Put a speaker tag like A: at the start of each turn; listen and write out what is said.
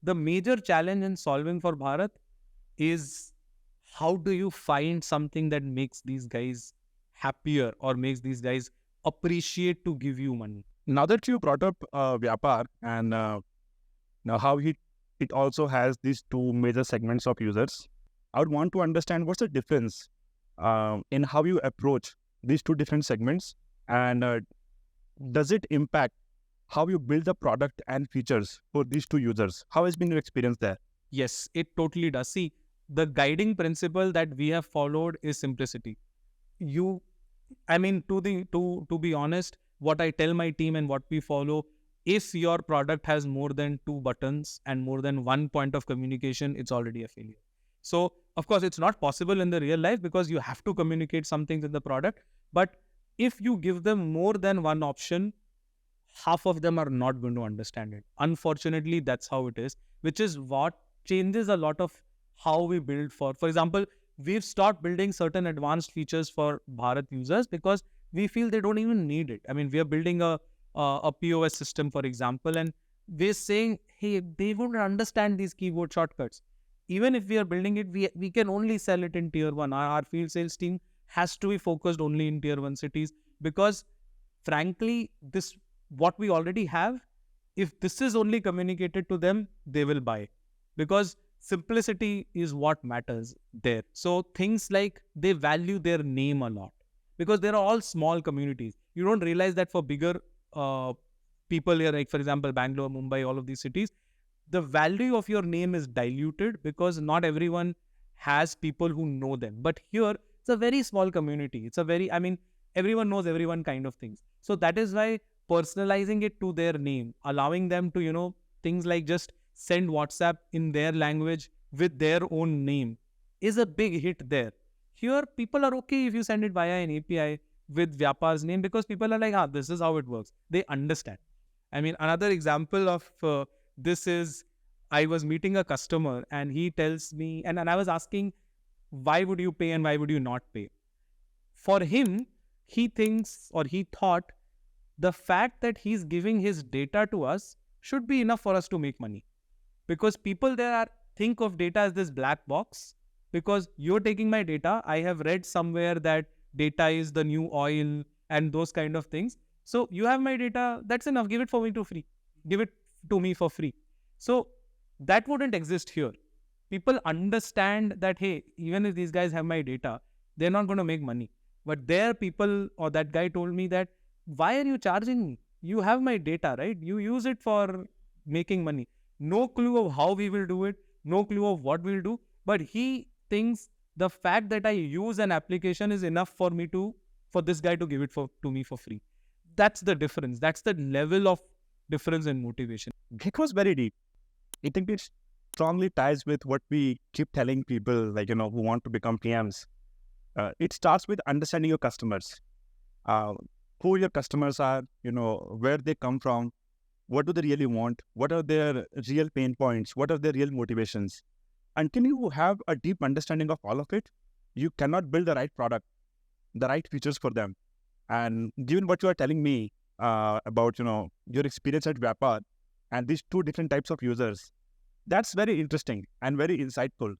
A: the major challenge in solving for Bharat is how do you find something that makes these guys happier or makes these guys appreciate to give you money.
B: Now that you brought up Vyapar and now how it also has these two major segments of users, I would want to understand what's the difference in how you approach these two different segments, and does it impact how you build the product and features for these two users? How has been your experience there?
A: Yes, it totally does. See, the guiding principle that we have followed is simplicity. You, I mean, to be honest, what I tell my team and what we follow, if your product has more than 2 buttons and more than 1 point of communication, it's already a failure. So, of course, it's not possible in the real life because you have to communicate some things in the product. But if you give them more than one option, half of them are not going to understand it. Unfortunately, that's how it is, which is what changes a lot of how we build for example, we've stopped building certain advanced features for Bharat users because we feel they don't even need it. I mean, we are building a POS system, for example, and we're saying, hey, they won't understand these keyboard shortcuts. Even if we are building it, we can only sell it in tier 1. Our field sales team has to be focused only in tier 1 cities because frankly, this what we already have, if this is only communicated to them, they will buy because simplicity is what matters there. So things like they value their name a lot because they're all small communities. You don't realize that for bigger people here, like for example, Bangalore, Mumbai, all of these cities, the value of your name is diluted because not everyone has people who know them. But here, it's a very small community. It's a very, I mean, everyone knows everyone kind of things. So that is why personalizing it to their name, allowing them to, things like just send WhatsApp in their language with their own name is a big hit there. Here, people are okay if you send it via an API with Vyapar's name because people are like, this is how it works. They understand. I mean, another example of this is I was meeting a customer and he tells me, and I was asking, why would you pay and why would you not pay? For him, he thinks or he thought the fact that he's giving his data to us should be enough for us to make money. Because people there think of data as this black box. Because you're taking my data, I have read somewhere that data is the new oil and those kind of things. So you have my data, that's enough. Give it for me to free. Give it to me for free. So that wouldn't exist here. People understand that, hey, even if these guys have my data, they're not going to make money. But there people, or that guy told me that, why are you charging me? You have my data, right? You use it for making money. No clue of how we will do it. No clue of what we'll do. But he thinks the fact that I use an application is enough for this guy to give it to me for free. That's the difference. That's the level of difference in motivation.
B: It was very deep. I think it strongly ties with what we keep telling people, like, who want to become PMs. It starts with understanding your customers, who your customers are, where they come from, what do they really want, what are their real pain points, what are their real motivations. Until you have a deep understanding of all of it, you cannot build the right product, the right features for them. And given what you are telling me about, your experience at Vyapar and these two different types of users, that's very interesting and very insightful.